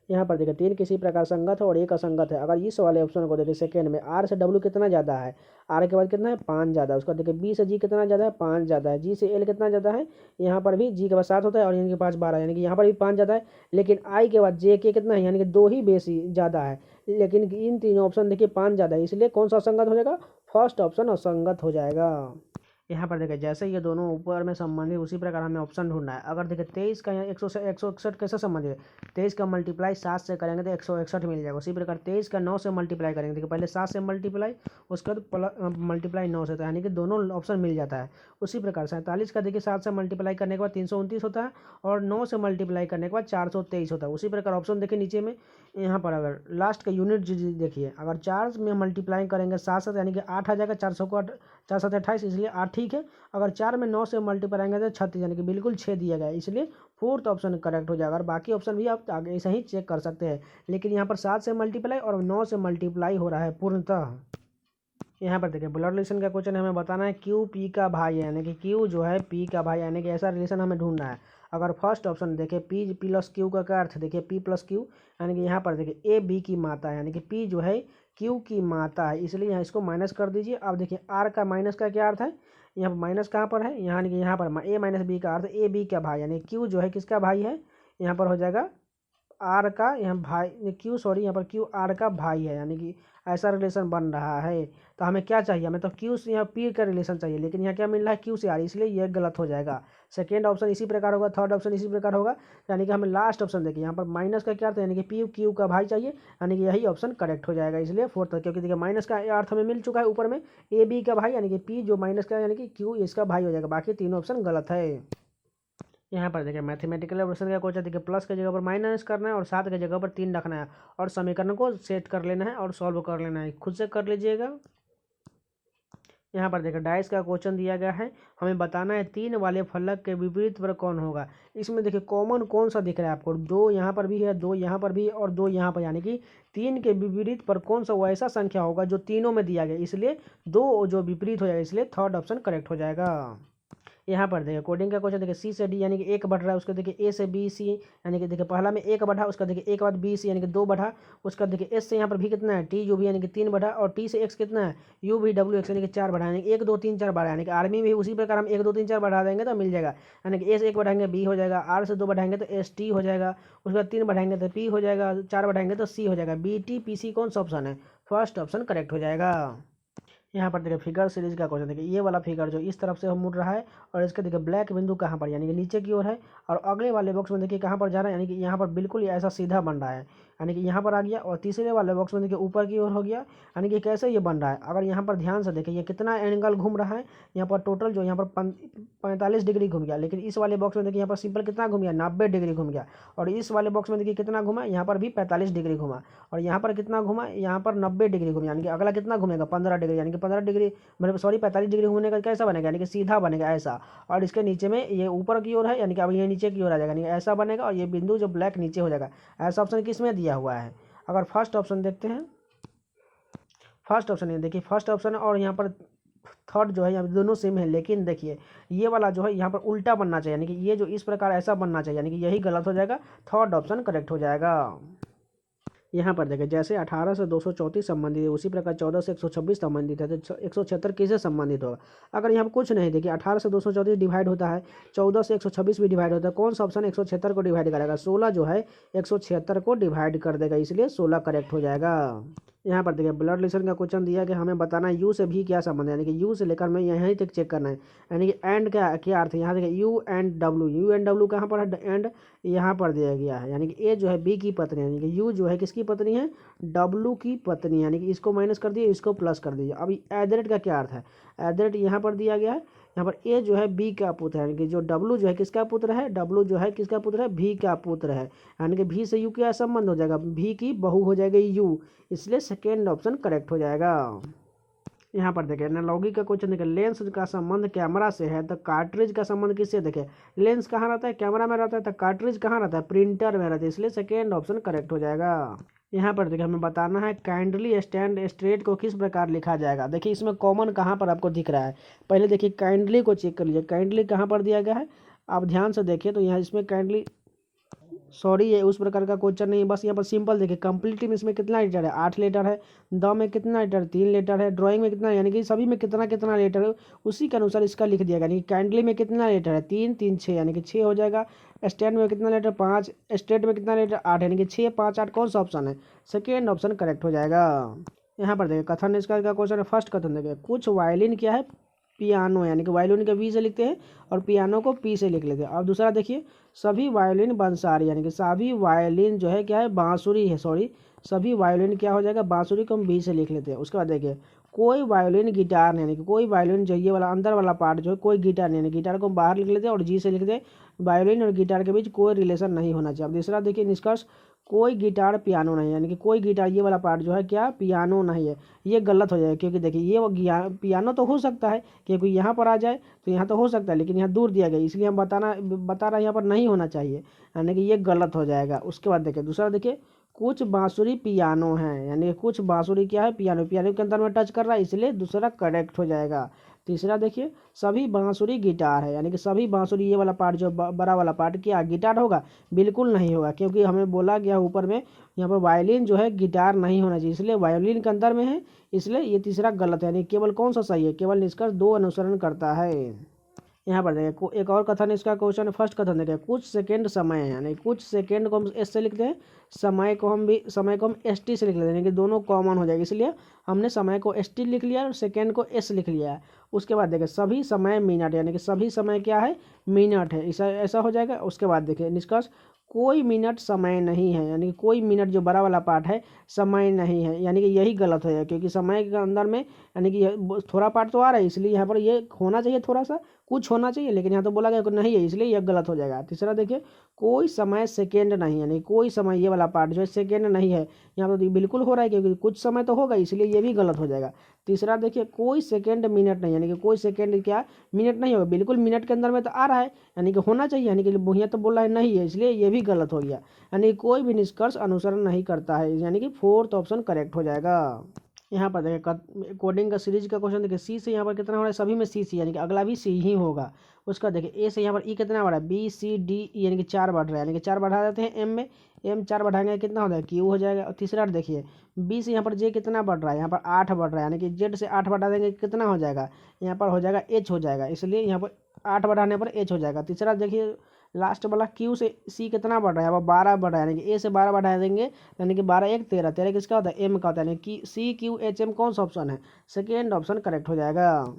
यहाँ पर देखिए 3 किसी प्रकार संगत है और 1 असंगत है। अगर इस वाले ऑप्शन को देखिए सेकेंड में आर से डब्ल्यू कितना ज़्यादा है, आर के बाद कितना है 5 ज़्यादा है। उसका देखिए बी से जी कितना ज़्यादा है 5 ज़्यादा है। जी से एल कितना ज़्यादा है, यहाँ पर भी जी के बाद 7 होता है और यानी कि 5 12, यानी कि यहाँ पर भी 5 ज़्यादा है। लेकिन आई के बाद जे के कितना है, यानी कि 2 ही बेसी ज़्यादा है। लेकिन इन तीनों ऑप्शन देखिए 5 ज़्यादा है, इसलिए कौन सा असंगत हो जाएगा, फर्स्ट ऑप्शन असंगत हो जाएगा। यहाँ पर देखिए जैसे ये दोनों ऊपर में संबंधित, उसी प्रकार हमें ऑप्शन ढूंढना है। अगर देखिए 23 का यहाँ 161 कैसे संबंधित है, 23 का मल्टीप्लाई 7 से करेंगे तो 161 मिल जाएगा। उसी प्रकार 23 का 9 से मल्टीप्लाई करेंगे, देखिए पहले 7 से मल्टीप्लाई, उसके बाद मल्टीप्लाई 9 से, तो यानी कि दोनों ऑप्शन मिल जाता है। उसी प्रकार 47 का देखिए 7 से मल्टीप्लाई करने के बाद 329 होता है, और 9 से मल्टीप्लाई करने के बाद 423 होता है। उसी प्रकार ऑप्शन देखिए नीचे में, यहाँ पर अगर लास्ट का यूनिट देखिए, अगर 4 में मल्टीप्लाई करेंगे 7 से, यानी कि 8 आ जाएगा, 400 को 4 7 28, इसलिए 8 ठीक है। अगर 4 में 9 से मल्टीप्लाई करेंगे तो 36, यानी कि बिल्कुल 6 दिया गया है, इसलिए फोर्थ ऑप्शन करेक्ट हो जाएगा। और बाकी ऑप्शन भी आप आगे ऐसे ही चेक कर सकते हैं, लेकिन यहाँ पर 7 से मल्टीप्लाई और 9 से मल्टीप्लाई हो रहा है पूर्णतः। यहाँ पर देखिए ब्लड रिलेशन का क्वेश्चन हमें बताना है, क्यू पी का भाई है, यानी कि क्यू जो है पी का भाई, यानी कि ऐसा रिलेशन हमें ढूंढना है। अगर फर्स्ट ऑप्शन देखिए पी प्लस क्यू का क्या अर्थ, देखिए पी प्लस क्यू, यानी कि यहाँ पर देखिए ए बी की माता है, यानी कि पी जो है क्यू की माता है, इसलिए यहाँ इसको माइनस कर दीजिए। अब देखिए आर का माइनस का क्या अर्थ है, यहाँ पर माइनस कहाँ पर है, यानी कि यहाँ पर ए माइनस बी का अर्थ ए बी का भाई, यानी क्यू जो है किसका भाई है, यहाँ पर हो जाएगा आर का यहाँ भाई क्यू सॉरी यहाँ पर क्यू आर का भाई है, यानी कि ऐसा रिलेशन बन रहा है। तो हमें क्या चाहिए, हमें तो क्यू से यहाँ पी का रिलेशन चाहिए, लेकिन यहाँ क्या मिल रहा है क्यू से आर, इसलिए यह गलत हो जाएगा। सेकेंड ऑप्शन इसी प्रकार होगा, थर्ड ऑप्शन इसी प्रकार होगा, यानी कि हमें लास्ट ऑप्शन देखिए यहाँ पर माइनस का क्या अर्थ है, यानी कि पी क्यू का भाई चाहिए, यानी कि यही ऑप्शन करेक्ट हो जाएगा। इसलिए फोर्थ, क्योंकि देखिए माइनस का अर्थ हमें मिल चुका है ऊपर में, ए बी का भाई यानी कि पी जो माइनस का यानी कि क्यू इसका भाई हो जाएगा, बाकी तीनों ऑप्शन गलत है। यहाँ पर देखिए मैथमेटिकल ऑपरेशन का क्वेश्चन देखिए, प्लस की जगह पर माइनस करना है और 7 की जगह पर 3 रखना है और समीकरण को सेट कर लेना है और सॉल्व कर लेना है, खुद से कर लीजिएगा। यहाँ पर देखिए डाइस का क्वेश्चन दिया गया है, हमें बताना है 3 वाले फलक के विपरीत पर कौन होगा। इसमें देखिए कॉमन कौन सा दिख रहा है आपको, 2 यहाँ पर भी है, 2 यहाँ पर भी और 2 यहाँ पर, यानी कि 3 के विपरीत पर कौन सा वो ऐसा संख्या होगा जो तीनों में दिया गया, इसलिए 2 जो विपरीत हो जाएगा, इसलिए थर्ड ऑप्शन करेक्ट हो जाएगा। यहाँ पर देखिए कोडिंग का क्वेश्चन देखिए, सी से डी यानी कि 1 बढ़ रहा है, उसका देखिए ए से बी सी, यानी कि देखिए पहला में 1 बढ़ा, उसका देखिए एक बाद बी सी यानी कि 2 बढ़ा, उसका देखिए एस से यहाँ पर भी कितना है टी यू भी यानी कि 3 बढ़ा, और टी से एक्स कितना है यू भी डब्ल्यू एक्स यानी कि 4 बढ़ा, यानी कि 1 2 3 4 बढ़ा, यानी कि आर्मी में भी उसी प्रकार हम 1 2 3 4 बढ़ा देंगे तो मिल जाएगा, यानी कि ए से 1 बढ़ाएंगे बी हो जाएगा, आर से 2 बढ़ाएंगे तो एस टी हो जाएगा, उसके बाद 3 बढ़ाएंगे तो पी हो जाएगा, 4 बढ़ाएंगे तो सी हो जाएगा, बी टी पी सी कौन सा ऑप्शन है, फर्स्ट ऑप्शन करेक्ट हो जाएगा। यहाँ पर देखिए फिगर सीरीज का क्वेश्चन देखिए, ये वाला फिगर जो इस तरफ से मुड़ रहा है और इसके देखिए ब्लैक बिंदु कहाँ पर, यानी कि नीचे की ओर है, और अगले वाले बॉक्स में देखिए कहाँ पर जा रहा है, यानी कि यहाँ पर बिल्कुल ही ऐसा सीधा बन रहा है, यानी कि यहाँ पर आ गया, और तीसरे वाले बॉक्स में देखिए ऊपर की ओर हो गया, यानी कि कैसे ये बन रहा है। अगर यहाँ पर ध्यान से देखिए ये कितना एंगल घूम रहा है, यहाँ पर टोटल जो यहाँ पर 45 डिग्री घूम गया, लेकिन इस वाले बॉक्स में देखिए यहाँ पर सिंपल कितना घूम गया 90 डिग्री घूम गया, और इस वाले बॉक्स में देखिए कितना घुमा, यहाँ पर भी 45 डिग्री घुमा, और यहाँ पर कितना घुमा, यहाँ पर 90 डिग्री घुमा, यानी कि अगला कितना घूमेगा 15 डिग्री, यानी कि 15 डिग्री मतलब सॉरी 45 डिग्री घूमने का कैसा बनेगा, यानी कि सीधा बनेगा ऐसा, और इसके नीचे में ये ऊपर की ओर है, यानी कि अब ये नीचे की ओर आ जाएगा, यानी कि ऐसा बनेगा, और ये बिंदु जो ब्लैक नीचे हो जाएगा। ऐसा ऑप्शन किस में दिया हुआ है, अगर फर्स्ट ऑप्शन देखते हैं, फर्स्ट ऑप्शन ये देखिए फर्स्ट ऑप्शन है, और यहाँ पर थर्ड जो है यहाँ दोनों सेम है, लेकिन देखिए ये वाला जो है यहाँ पर उल्टा बनना चाहिए, यानी कि ये जो इस प्रकार ऐसा बनना चाहिए, यानी कि यही गलत हो जाएगा, थर्ड ऑप्शन करेक्ट हो जाएगा। यहाँ पर देखिए जैसे 18 से 234 संबंधित है, उसी प्रकार 14 से 126 संबंधित है, तो 176 किससे संबंधित होगा। अगर यहाँ पर कुछ नहीं देखिए 18 से 234 डिवाइड होता है, 14 से 126 भी डिवाइड होता है, कौन सा ऑप्शन 176 को डिवाइड करेगा, 16 जो है 176 को डिवाइड कर देगा, इसलिए 16 करेक्ट हो जाएगा। यहाँ पर देखिए ब्लड रिलेशन का क्वेश्चन दिया कि हमें बताना है यू से भी क्या संबंध है, यानी कि यू से लेकर मैं यहीं तक चेक करना है, यानी कि एंड क्या क्या अर्थ है। यहाँ देखिए यू एंड डब्ल्यू कहाँ पर है, एंड यहाँ पर दिया गया है, यानी कि ए जो है बी की पत्नी, यानी कि यू जो है किसकी पत्नी है डब्ल्यू की पत्नी, यानी कि इसको माइनस कर दिए, इसको प्लस कर दीजिए। अभी एट का क्या अर्थ है, एट यहाँ पर दिया गया है, यहाँ पर ए जो है बी का पुत्र है, यानी कि जो डब्लू जो है किसका पुत्र है, डब्लू जो है किसका पुत्र है भी का पुत्र है, यानी कि भी से यू क्या संबंध हो जाएगा, भी की बहू हो जाएगी यू, इसलिए सेकेंड ऑप्शन करेक्ट हो जाएगा। यहाँ पर देखें एनालॉगी का क्वेश्चन देखें, लेंस का संबंध कैमरा से है तो कार्ट्रिज का संबंध किससे, देखें लेंस कहाँ रहता है कैमरा में रहता है, तो कार्ट्रिज कहाँ रहता है प्रिंटर में रहता है, इसलिए सेकेंड ऑप्शन करेक्ट हो जाएगा। यहाँ पर देखिए हमें बताना है काइंडली स्टैंड स्ट्रेट को किस प्रकार लिखा जाएगा। देखिए इसमें कॉमन कहाँ पर आपको दिख रहा है, पहले देखिए काइंडली को चेक कर लीजिए, काइंडली कहाँ पर दिया गया है, आप ध्यान से देखिए तो यहाँ इसमें काइंडली सॉरी ये उस प्रकार का क्वेश्चन नहीं है, बस यहाँ पर सिंपल देखिए कंप्लीटली में इसमें कितना लीटर है 8 लीटर है, द में कितना लीटर 3 लीटर है, ड्राइंग में कितना यानी कि सभी में कितना कितना लीटर है उसी के अनुसार इसका लिख दिया गया, यानी कि काइंडली में कितना लीटर है 3 3 6 यानी कि 6 हो जाएगा, स्टैंड में कितना लीटर 5, स्ट्रेट में कितना लीटर 8 यानी कि 6 5 8 कौन सा ऑप्शन है, सेकेंड ऑप्शन करेक्ट हो जाएगा। यहाँ पर देखिए कथन इसका क्वेश्चन है, फर्स्ट कथन देखिए कुछ वायलिन क्या है पियानो, यानी कि वायलिन का वी से लिखते हैं और पियानो को पी से लिख लेते हैं। और दूसरा देखिए सभी वायलिन बंसारी, यानी कि सभी वायलिन जो है क्या है बांसुरी है, सॉरी सभी वायलिन क्या हो जाएगा बांसुरी को हम बी से लिख लेते हैं। उसके बाद देखिए कोई वायलिन गिटार नहीं, यानी कि कोई वायलिन जो ये वाला अंदर वाला पार्ट जो है कोई गिटार नहीं, यानी गिटार को हम बाहर लिख लेते हैं और जी से लिख दें, वायलिन और गिटार के बीच कोई रिलेशन नहीं होना चाहिए। अब दूसरा देखिए निष्कर्ष कोई गिटार पियानो नहीं, यानी कि कोई गिटार ये वाला पार्ट जो है क्या पियानो नहीं है, ये गलत हो जाएगा, क्योंकि देखिए ये वो पियानो तो हो सकता है क्योंकि यहाँ पर आ जाए तो यहाँ तो हो सकता है, लेकिन यहाँ दूर दिया गया इसलिए हम बता रहे हैं यहाँ पर नहीं होना चाहिए, यानी कि ये गलत हो जाएगा। उसके बाद देखिए दूसरा देखिए कुछ बांसुरी पियानो है, यानी कुछ बांसुरी क्या है पियानो, पियानो के अंदर में टच कर रहा है इसलिए दूसरा करेक्ट हो जाएगा। तीसरा देखिए सभी बांसुरी गिटार है, यानी कि सभी बांसुरी ये वाला पार्ट जो बड़ा वाला पार्ट क्या गिटार होगा, बिल्कुल नहीं होगा, क्योंकि हमें बोला गया ऊपर में यहाँ पर वायलिन जो है गिटार नहीं होना चाहिए, इसलिए वायलिन के अंदर में है, इसलिए ये तीसरा गलत है, यानी केवल कौन सा सही है, केवल निष्कर्ष 2 अनुसरण करता है। यहाँ पर देखिए एक और कथन इसका क्वेश्चन, फर्स्ट कथन देखिए कुछ सेकंड समय है, यानी कुछ सेकंड को हम एस से लिखते हैं, समय को हम एस टी से लिख लेते हैं, यानी कि दोनों कॉमन हो जाएगी, इसलिए हमने समय को एस टी लिख लिया और सेकंड को एस लिख लिया है। उसके बाद देखिए सभी समय मिनट, यानी कि सभी समय क्या है, मिनट है, ऐसा ऐसा हो जाएगा। उसके बाद देखिए निष्कर्ष कोई मिनट समय नहीं है, यानी कि कोई मिनट जो बड़ा वाला पार्ट है समय नहीं है, यानी कि यही गलत हो जाएगा, क्योंकि समय के अंदर में यानी कि थोड़ा पार्ट तो आ रहा है, इसलिए यहाँ पर ये होना चाहिए, थोड़ा सा कुछ होना चाहिए, लेकिन यहाँ तो बोला गया कि नहीं है, इसलिए यह गलत हो जाएगा। तीसरा देखिए कोई समय सेकेंड नहीं, यानी कोई समय ये वाला पार्ट जो है सेकेंड नहीं है, यहाँ पर तो बिल्कुल हो रहा है, क्योंकि कुछ समय तो होगा, इसलिए ये भी गलत हो जाएगा। तीसरा देखिए कोई सेकेंड मिनट नहीं, यानी कि कोई सेकेंड क्या मिनट नहीं होगा, बिल्कुल मिनट के अंदर में तो आ रहा है, यानी कि होना चाहिए, यानी कि भूया तो बोल रहा है नहीं है, इसलिए ये भी गलत हो गया, यानी कोई भी निष्कर्ष अनुसरण नहीं करता है, यानी कि फोर्थ ऑप्शन करेक्ट हो जाएगा। यहाँ पर देखिए कोडिंग का सीरीज का क्वेश्चन देखिए सी से यहाँ पर कितना हो रहा है, सभी में सी, यानी कि अगला भी सी ही होगा। उसका देखिए ए से यहाँ पर ई कितना बढ़ा है, बी सी डी ई, यानी कि 4 बढ़ रहा है, यानी कि 4 बढ़ा देते हैं एम में, एम 4 बढ़ाएंगे कितना हो जाएगा, क्यू हो जाएगा। और तीसरा देखिए बी से यहाँ पर जे कितना बढ़ रहा है, यहाँ पर 8 बढ़ रहा है, यानी कि जेड से 8 बढ़ा देंगे कितना हो जाएगा, यहाँ पर हो जाएगा एच हो जाएगा, इसलिए यहाँ पर 8 बढ़ाने पर एच हो जाएगा। तीसरा देखिए लास्ट वाला क्यू से सी कितना बढ़ रहा है, यहाँ पर 12 बढ़ रहा है, यानी कि ए से 12 बढ़ा देंगे, यानी कि 12 1 13, 13 किसका होता है, एम का होता है, यानी कि सी क्यू एच एम कौन सा ऑप्शन है, सेकेंड ऑप्शन करेक्ट हो जाएगा।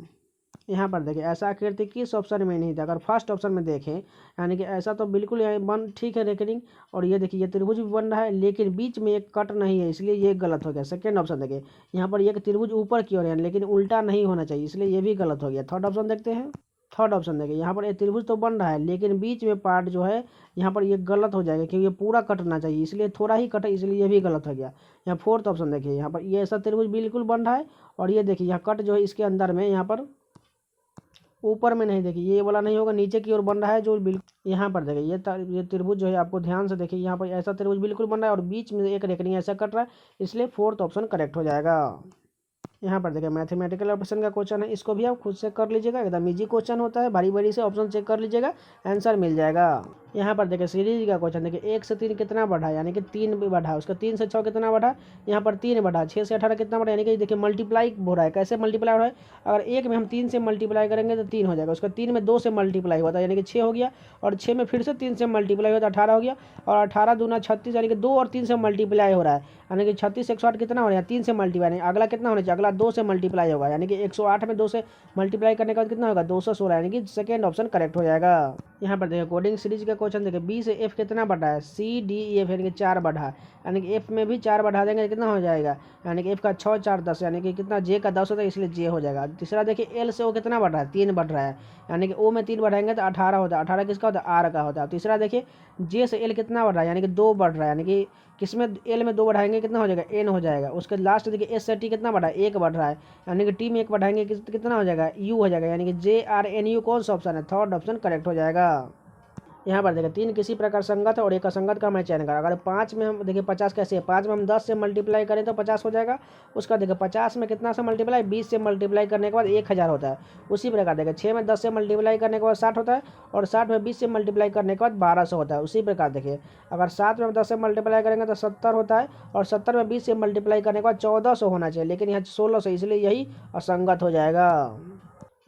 यहाँ पर देखिए ऐसा आकृति किस ऑप्शन में नहीं था, अगर फर्स्ट ऑप्शन में देखें, यानी कि ऐसा तो बिल्कुल यहाँ बन ठीक है रेकरिंग, और ये देखिए ये त्रिभुज भी बन रहा है, लेकिन बीच में एक कट नहीं है, इसलिए ये गलत हो गया। सेकेंड ऑप्शन देखिए यहाँ पर एक त्रिभुज ऊपर की ओर है, लेकिन उल्टा नहीं होना चाहिए, इसलिए ये भी गलत हो गया। थर्ड ऑप्शन देखते हैं, थर्ड ऑप्शन देखिए यहाँ पर एक त्रिभुज तो बन रहा है, लेकिन बीच में पार्ट जो है यहाँ पर ये गलत हो जाएगा, क्योंकि ये पूरा कटना चाहिए, इसलिए थोड़ा ही कटा, इसलिए ये भी गलत हो गया। यहाँ फोर्थ ऑप्शन देखिए यहाँ पर ये ऐसा त्रिभुज बिल्कुल बन रहा है, और ये देखिए यहाँ कट जो है इसके अंदर में यहाँ पर ऊपर में नहीं, देखिए ये वाला नहीं होगा, नीचे की ओर बन रहा है जो बिल्कुल। यहाँ पर देखिए ये त्रिभुज जो है आपको ध्यान से देखिए, यहाँ पर ऐसा त्रिभुज बिल्कुल बन रहा है और बीच में एक रेखनी ऐसा कट रहा है, इसलिए फोर्थ ऑप्शन करेक्ट हो जाएगा। यहाँ पर देखिए मैथमेटिकल ऑप्शन का क्वेश्चन है, इसको भी आप खुद से कर लीजिएगा, एकदम इजी क्वेश्चन होता है, बारी बारी से ऑप्शन चेक कर लीजिएगा, आंसर मिल जाएगा। यहाँ पर देखिए सीरीज का क्वेश्चन देखिए 1 से 3 कितना बढ़ा, यानी कि 3 भी बढ़ा, उसका 3 से 6 कितना बढ़ा, यहाँ पर 3 बढ़ा, 6 से 18 कितना बढ़ा, यानी कि देखिए मल्टीप्लाई हो रहा है, कैसे मल्टीप्लाई हो रहा है, अगर एक में हम 3 से मल्टीप्लाई करेंगे तो 3 हो जाएगा, उसका 3 में 2 से मल्टीप्लाई होता है, यानी कि 6 हो गया, और 6 में फिर से 3 से मल्टीप्लाई होता है 18 हो गया, और 18 दूना 36, यानी कि 2 और 3 से मल्टीप्लाई हो रहा है, यानी कि 36 108 कितना हो रहा है, 3 से मल्टीप्लाई, अगला कितना होना चाहिए, अगला 2 से मल्टीप्लाई होगा, यानी कि 108 में 2 से मल्टीप्लाई करने के बाद कितना होगा 216, यानी कि सेकेंड ऑप्शन करेक्ट हो जाएगा। यहाँ पर देखिए कोडिंग सीरीज का क्वेश्चन देखिए बी से एफ कितना बढ़ा है, सी डी ई एफ, यानी कि 4 बढ़ा, यानी कि एफ में भी 4 बढ़ा देंगे तो कितना हो जाएगा, यानी कि एफ का 6 4 10, यानी कि कितना जे का 10 होता है, इसलिए जे हो जाएगा। तीसरा देखिए एल से ओ कितना बढ़ रहा है, 3 बढ़ रहा है, यानी कि ओ में 3 बढ़ाएंगे तो 18 होता है, 18 किसका होता है, आर का होता है। तीसरा देखिए जे से एल कितना बढ़ रहा है, यानी कि 2 बढ़ रहा है, यानी कि किसमें एल में 2 बढ़ाएंगे कितना हो जाएगा, एन हो जाएगा। उसके लास्ट देखिए एस से टी कितना बढ़ा है, 1 बढ़ रहा है, यानी कि टी में 1 बढ़ाएंगे कितना हो जाएगा, यू हो जाएगा, यानी कि जे आर एन यू कौन सा ऑप्शन है, थर्ड ऑप्शन करेक्ट हो जाएगा। यहाँ पर देखिए 3 किसी प्रकार संगत है और एक असंगत का मैं चयन करा, अगर 5 में हम देखिए 50 कैसे है, 5 में हम 10 से मल्टीप्लाई करें तो 50 हो जाएगा, उसका देखिए 50 में कितना से मल्टीप्लाई, 20 से मल्टीप्लाई करने के बाद 1000 होता है। उसी प्रकार देखिए 6 में 10 से मल्टीप्लाई करने के बाद 60 होता है, और 60 में 20 से मल्टीप्लाई करने के बाद 1200 होता है। उसी प्रकार देखिए अगर 7 में हम 10 से मल्टीप्लाई करेंगे तो 70 होता है, और 70 में 20 से मल्टीप्लाई करने के बाद 1400 होना चाहिए, लेकिन यहाँ 1600, इसलिए यही असंगत हो जाएगा।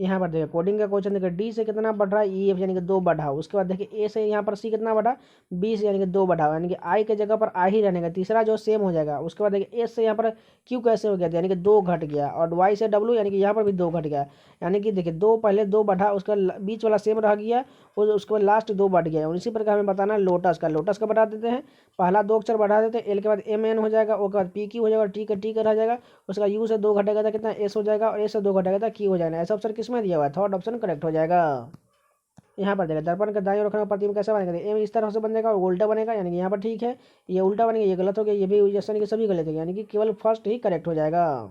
यहाँ पर देखिए कोडिंग का क्वेश्चन देखिए डी से कितना बढ़ रहा है, ई एफ, यानी कि 2 बढ़ा, उसके बाद देखिए ए से यहाँ पर सी कितना बढ़ा, बी से, यानी कि 2 बढ़ा, यानी कि आई के जगह पर आई ही रहने का, तीसरा जो सेम हो जाएगा। उसके बाद देखिए एस से यहाँ पर क्यू कैसे हो गया, यानी कि 2 घट गया, और वाई से डब्ल्यू, यानी कि यहाँ पर भी 2 घट गया, यानी कि देखिए 2 पहले 2 बढ़ा, उसका बीच वाला सेम रह गया, उसके बाद लास्ट 2 बढ़ गया। और इसी प्रकार हमें बताना है लोटस का बढ़ा देते हैं, पहला 2 अक्षर बढ़ा देते हैं, एल के बाद एम एन हो जाएगा, उसके बाद पी क्यू हो जाएगा, टी का रह जाएगा, उसका यू से 2 घटेगा था कितना, एस हो जाएगा, और एस से 2 घटेगा था क्यू हो जाएगा। ऐसा ऑप्शन किसमें दिया हुआ है, थर्ड ऑप्शन करेक्ट हो जाएगा। यहाँ पर देखिए दर्पण के दाईं ओर रखना प्रतिबिंब कैसे बनेगा, एम इस तरह से बन जाएगा और उल्टा बनेगा, यानी कि यहाँ पर ठीक है, ये उल्टा बनेगा, ये गलत हो गया, ये भी जैसा कि सभी गलत है, यानी कि केवल फर्स्ट ही करेक्ट हो जाएगा।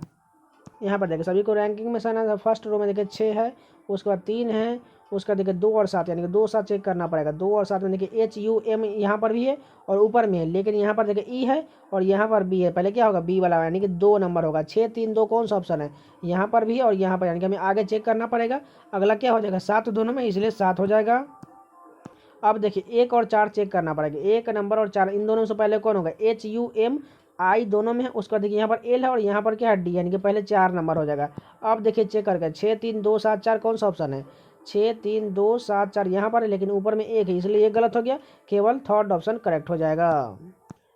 यहाँ पर देखिए सभी को रैंकिंग में साना, फर्स्ट रो में देखिए 6 है, उसके बाद 3 है, उसका देखिए 2 और 7, यानी कि 2 7 चेक करना पड़ेगा। 2 और 7 में देखिए एच यू एम यहाँ पर भी है और ऊपर में है, लेकिन यहाँ पर देखिए ई है और यहाँ पर बी है, पहले क्या होगा बी वाला, यानी कि 2 नंबर होगा। 6 3 2 कौन सा ऑप्शन है, यहाँ पर भी है और यहाँ पर, यानी कि हमें आगे चेक करना पड़ेगा, अगला क्या हो जाएगा 7 दोनों में, इसलिए 7 हो जाएगा। अब देखिए 1 और 4 चेक करना पड़ेगा, 1 नंबर और 4 इन दोनों से पहले कौन होगा, एच यू एम आई दोनों में है, उसका देखिए यहाँ पर एल है और यहाँ पर क्या है डी, यानी कि पहले 4 नंबर हो जाएगा। अब देखिए चेक करके 6 3 2 7 4 कौन सा ऑप्शन है, 6 3 2 7 4 यहाँ पर है, लेकिन ऊपर में 1 है इसलिए ये गलत हो गया। केवल थर्ड ऑप्शन करेक्ट हो जाएगा।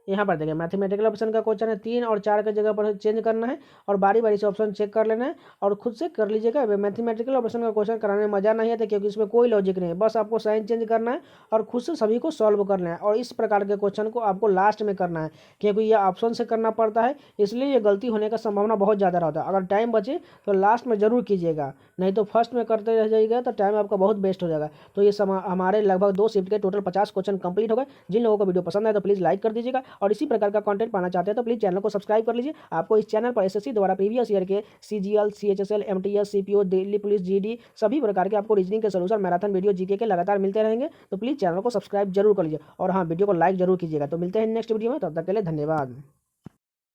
यहाँ पर देखिए मैथमेटिकल ऑप्शन का क्वेश्चन है, 3 और 4 के जगह पर चेंज करना है और बारी बारी से ऑप्शन चेक कर लेना है और खुद से कर लीजिएगा। मैथमेटिकल ऑप्शन का क्वेश्चन कराने में मजा नहीं आता क्योंकि इसमें कोई लॉजिक नहीं है, बस आपको साइन चेंज करना है और खुद से सभी को सॉल्व करना है। और इस प्रकार के क्वेश्चन को आपको लास्ट में करना है क्योंकि यह ऑप्शन से करना पड़ता है, इसलिए ये गलती होने का संभावना बहुत ज़्यादा रहता है। अगर टाइम बचे तो लास्ट में जरूर कीजिएगा, नहीं तो फर्स्ट में करते रह जाइएगा तो टाइम आपका बहुत वेस्ट हो जाएगा। तो ये हमारे लगभग 2 शिफ्ट के टोटल 50 क्वेश्चन कंप्लीट हो गए। जिन लोगों को वीडियो पसंद आए तो प्लीज़ लाइक कर दीजिएगा और इसी प्रकार का कंटेंट पाना चाहते हैं तो प्लीज़ चैनल को सब्सक्राइब कर लीजिए। आपको इस चैनल पर एसएससी द्वारा प्रीवियस ईयर के CGL, CHSL, MTS, CPO, Delhi police, GD सभी प्रकार के आपको रीजनिंग के सलूशन, मैराथन वीडियो, जीके के लगातार मिलते रहेंगे। तो प्लीज़ चैनल को सब्सक्राइब जरूर कर लीजिए और हाँ, वीडियो को लाइक जरूर कीजिएगा। तो मिलते हैं नेक्स्ट वीडियो में, तब तक के लिए धन्यवाद।